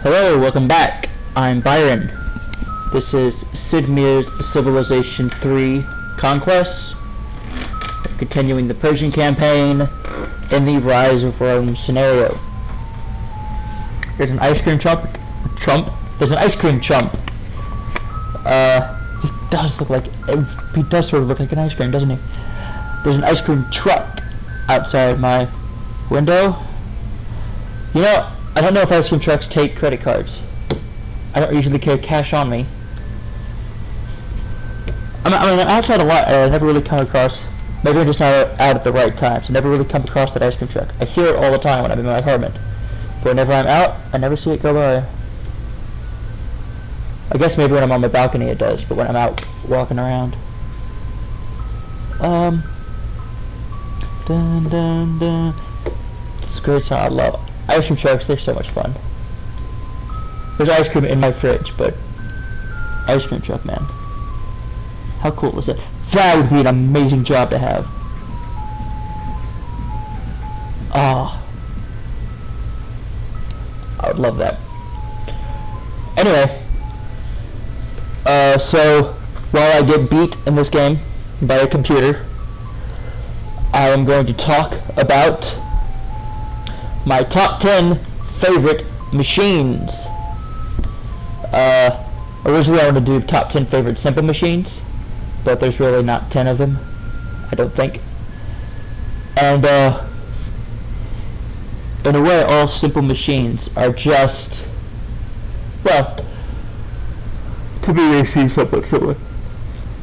Hello, welcome back. I'm Byron. This is Sid Meier's Civilization 3 Conquest. We're continuing the Persian Campaign in the Rise of Rome scenario. There's an ice cream chump. There's an ice cream chump. He does look like, he does sort of look like an ice cream, doesn't he? There's an ice cream truck outside my window. You know, I don't know if ice cream trucks take credit cards. I don't usually carry cash on me. I mean, outside a lot, I never really come across, maybe I'm just not out at the right times. I never really come across that ice cream truck. I hear it all the time when I'm in my apartment. But whenever I'm out, I never see it go by. I guess maybe when I'm on my balcony it does, but when I'm out walking around. Dun dun dun. It's a great song, I love ice cream trucks, they're so much fun. There's ice cream in my fridge, but ice cream truck, man. How cool is that? That would be an amazing job to have. Ah, I would love that. Anyway, so while I get beat in this game by a computer, I am going to talk about my top 10 favorite machines. Originally I wanted to do top 10 favorite simple machines, but there's really not 10 of them, I don't think. And in a way, all simple machines are just, well, to me they seem somewhat similar.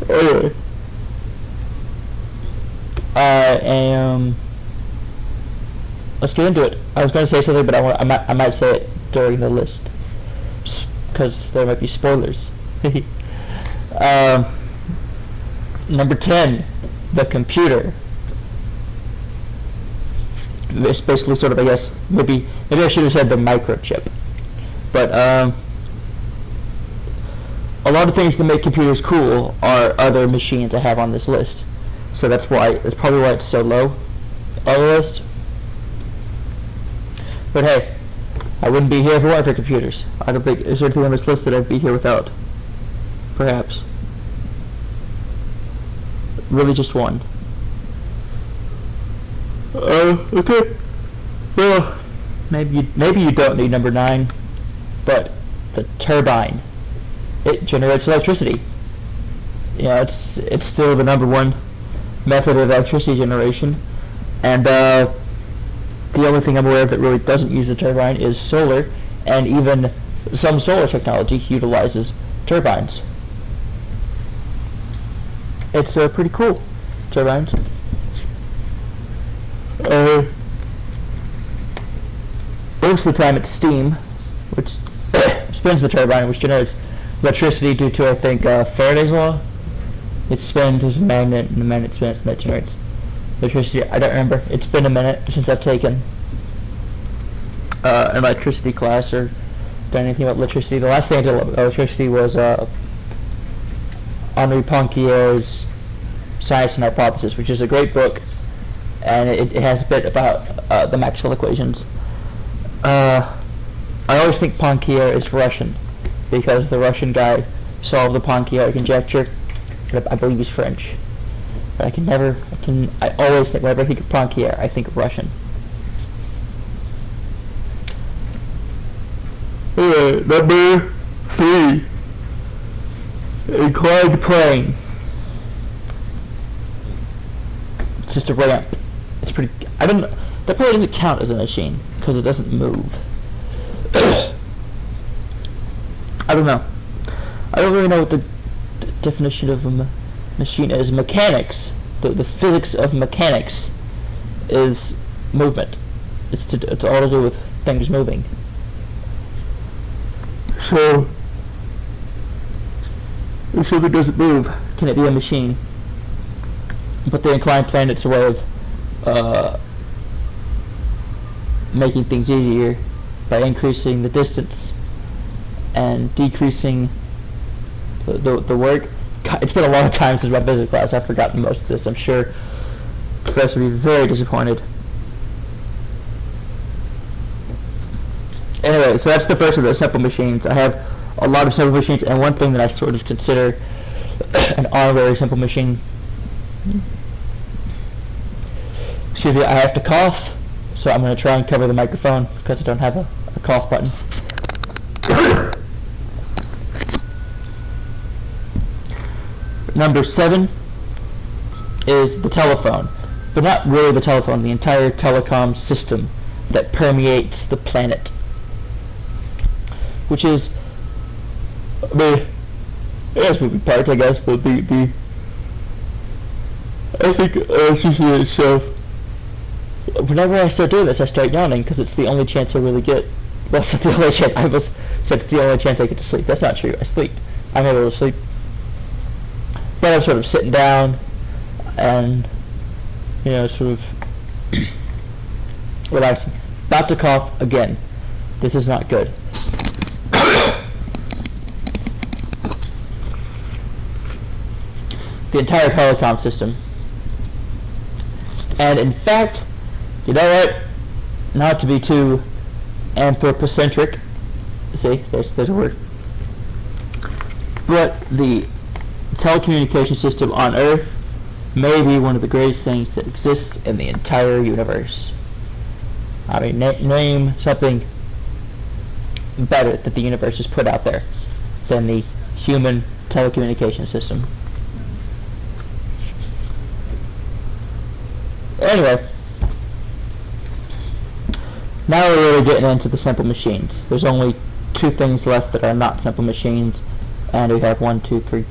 Anyway, let's get into it. I was going to say something, but I might say it during the list, because there might be spoilers. Number 10, the computer. It's basically sort of, I guess, maybe I should have said the microchip. But a lot of things that make computers cool are other machines I have on this list. So that's probably why it's so low on the list. But hey, I wouldn't be here if it weren't for computers. I don't think there's anything on this list that I'd be here without. Perhaps. Really just one. Okay. Well, maybe you don't need number 9, but the turbine. It generates electricity. Yeah, it's still the number 1 method of electricity generation, and the only thing I'm aware of that really doesn't use the turbine is solar, and even some solar technology utilizes turbines. It's pretty cool, turbines. Most of the time it's steam, which spins the turbine, which generates electricity due to, I think, Faraday's law. It spins, there's a magnet, and the magnet spins, and that generates electricity. I don't remember. It's been a minute since I've taken an electricity class or done anything about electricity. The last thing I did about electricity was Henri Poincaré's Science and Hypothesis, which is a great book, and it has a bit about the Maxwell equations. I always think Poincaré is Russian, because the Russian guy solved the Poincaré conjecture. I believe he's French. But I always think, whenever I think of Poincaré, I think of Russian. Number 3. Inclined plane. It's just a ramp. It's pretty, that probably doesn't count as a machine, because it doesn't move. I don't know. I don't really know what the definition of a machine is. Mechanics, the physics of mechanics is movement. It's all to do with things moving. So, if something doesn't move, can it be a machine? But the inclined plane, it's a way of making things easier by increasing the distance and decreasing the work. God, it's been a long time since my physics class. I've forgotten most of this. I'm sure the professor will be very disappointed. Anyway, so that's the first of the simple machines. I have a lot of simple machines, and one thing that I sort of consider an honorary simple machine. Excuse me, I have to cough, so I'm going to try and cover the microphone because I don't have a cough button. Number 7 is the telephone, but not really the telephone, the entire telecom system that permeates the planet, which is moving parts, I guess, but I think so. Whenever I start doing this, I start yawning because it's the only chance I really get. Well, it's not the only chance. I almost said it's the only chance I get to sleep. That's not true. I sleep. I'm able to sleep. But I'm sort of sitting down and, sort of relaxing. About to cough again. This is not good. The entire telecom system. And in fact, you know what? Not to be too anthropocentric. See, there's a word. But the telecommunication system on Earth may be one of the greatest things that exists in the entire universe. I mean, name something better that the universe has put out there than the human telecommunication system. Anyway, now we're really getting into the simple machines. There's only 2 things left that are not simple machines, and we have 1, 2, 3,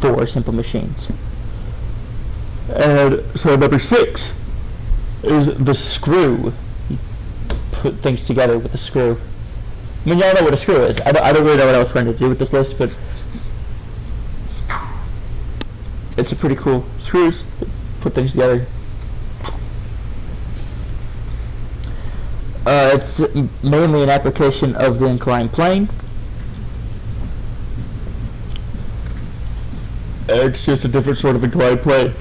4 simple machines. And so number 6 is the screw. You put things together with a screw. I mean, y'all know what a screw is. I don't really know what I was trying to do with this list, but it's a pretty cool screws. Put things together. It's mainly an application of the inclined plane. It's just a different sort of inclined plane.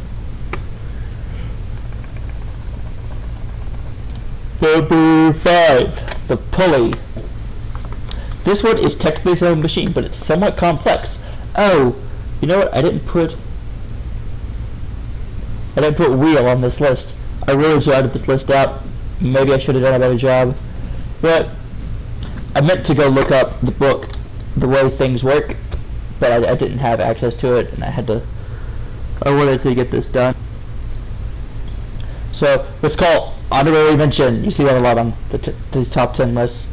Number 5, the pulley. This one is technically a simple machine, but it's somewhat complex. Oh, you know what? I didn't put wheel on this list. I really jotted this list out. Maybe I should have done a better job. But I meant to go look up the book, The Way Things Work, but I didn't have access to it, and I wanted to get this done. So let's call honorary mention. You see that a lot on these top 10 lists.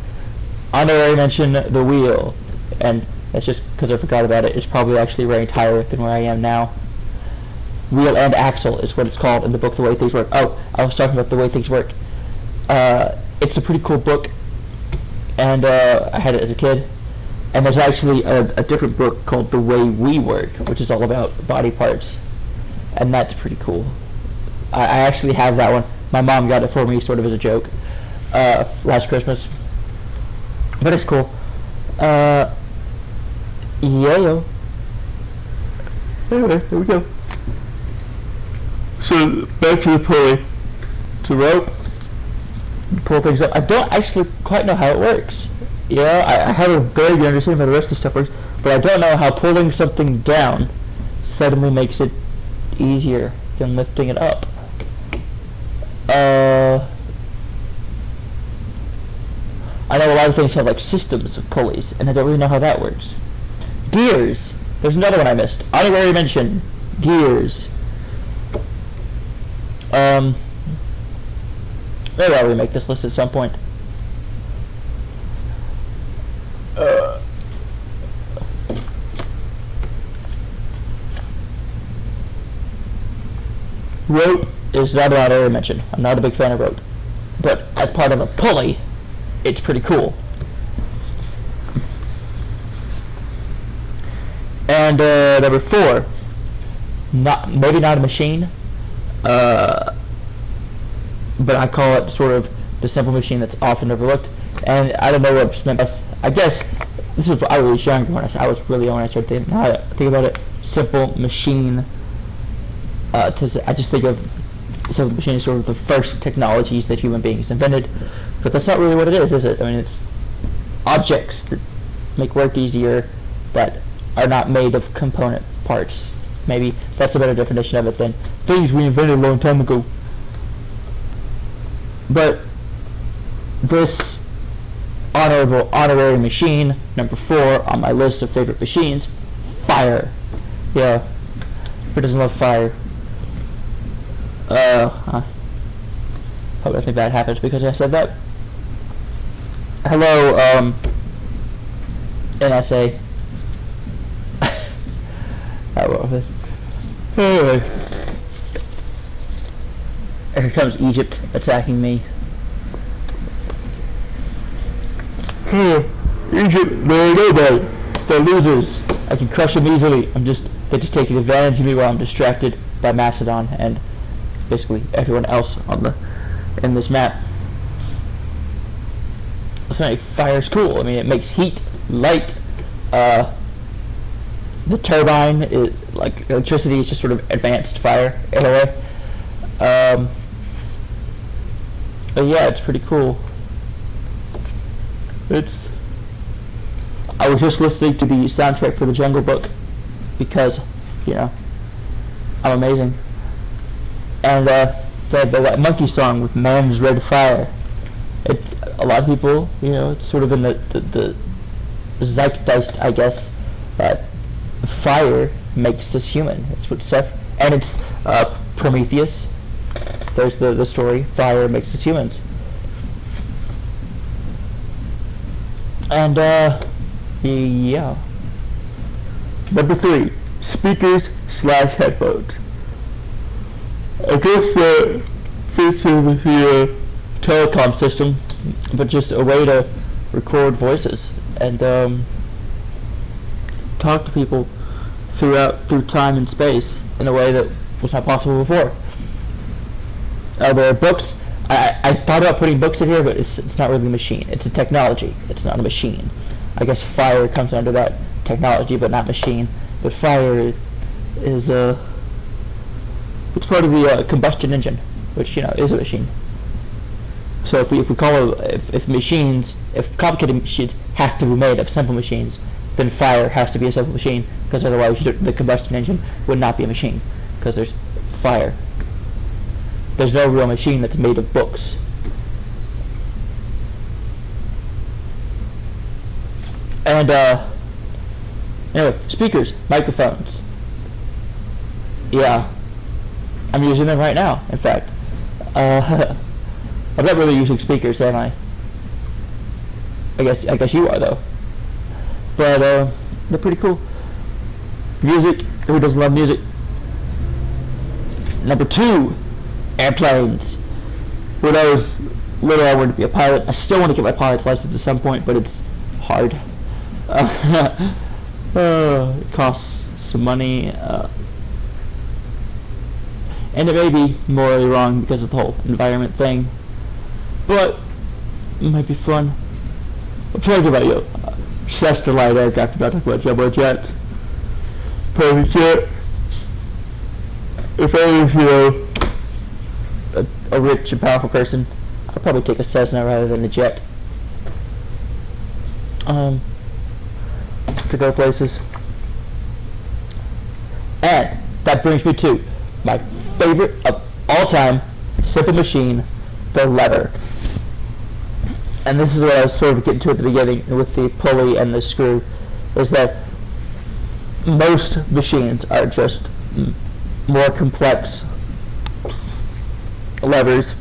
Honorary mention, the wheel. And that's just because I forgot about it. It's probably actually ranked higher than where I am now. Wheel and axle is what it's called in the book The Way Things Work. Oh, I was talking about The Way Things Work. It's a pretty cool book, and I had it as a kid. And there's actually a different book called The Way We Work, which is all about body parts, and that's pretty cool. I actually have that one. My mom got it for me sort of as a joke last Christmas, but it's cool. Yeah. Anyway, here we go. So back to the pulley. It's a rope. Pull things up. I don't actually quite know how it works. Yeah, I have a very good understanding how the rest of the stuff works, but I don't know how pulling something down suddenly makes it easier than lifting it up. I know a lot of things have like systems of pulleys, and I don't really know how that works. Gears. There's another one I missed. Honorary mention. Gears. Maybe I'll remake this list at some point. Rope is not an honorary mention. I'm not a big fan of rope. But as part of a pulley, it's pretty cool. And number 4, maybe not a machine, but I call it sort of the simple machine that's often overlooked. And I don't know what's meant by. I guess this is I was younger when I was really young when I started thinking. Now I think about it, simple machine. I just think of simple machine as sort of the first technologies that human beings invented, but that's not really what it is it? I mean, objects that make work easier, that are not made of component parts. Maybe that's a better definition of it than things we invented a long time ago. But this honorary machine, number 4 on my list of favorite machines, fire. Yeah, who doesn't love fire? Hope nothing bad happens because I said that. Hello, and I say, anyway, here comes Egypt attacking me. Egypt, they're nobody. They're losers. I can crush them easily. They're just taking advantage of me while I'm distracted by Macedon and basically everyone else in this map. So fire's cool. I mean, it makes heat, light. The turbine is like electricity. Is just sort of advanced fire in a way. But yeah, it's pretty cool. I was just listening to the soundtrack for the Jungle Book because, I'm amazing. And the monkey song with Man's Red Fire. It's a lot of people, it's sort of in the zeitgeist, I guess, that fire makes us human. It's what Seth, and it's Prometheus. There's the story. Fire makes us humans. And yeah. Number 3, speakers/headphones. I guess that fits in with the telecom system, but just a way to record voices and talk to people through time and space in a way that was not possible before. There are books. I thought about putting books in here, but it's not really a machine. It's a technology. It's not a machine. I guess fire comes under that technology, but not machine. But fire is it's part of the combustion engine, which is a machine. So if we call it, if complicated machines have to be made of simple machines, then fire has to be a simple machine, because otherwise the combustion engine would not be a machine, because there's fire. There's no real machine that's made of books. And anyway, speakers, microphones. Yeah, I'm using them right now. In fact, I'm not really using speakers, am I? I guess you are though. But they're pretty cool. Music. Who doesn't love music? Number 2, airplanes. When I was little, I wanted to be a pilot. I still want to get my pilot's license at some point, but it's hard. It costs some money, and it may be morally wrong because of the whole environment thing, but it might be fun. I'm talking about Cessna light aircraft. I'm not talking about jumbo jets. Private jet. If I was, a rich and powerful person, I'd probably take a Cessna rather than a jet. To go places. And that brings me to my favorite of all time simple machine, the lever. And this is what I was sort of getting to at the beginning with the pulley and the screw, is that most machines are just more complex levers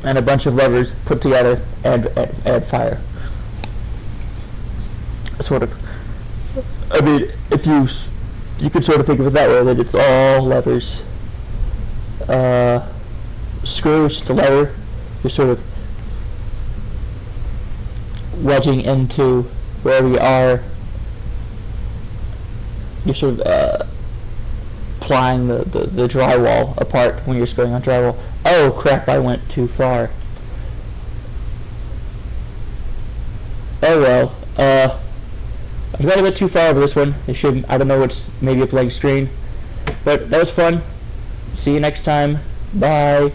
and a bunch of levers put together and add fire. Sort of. I mean, if you could sort of think of it that way, that it's all levers. Screw is just a lever. You're sort of wedging into wherever you are. You're sort of plying the drywall apart when you're screwing on drywall. Oh crap, I went too far. Oh well. I've got a bit too far over this one. I don't know what's maybe a blank screen. But that was fun. See you next time. Bye.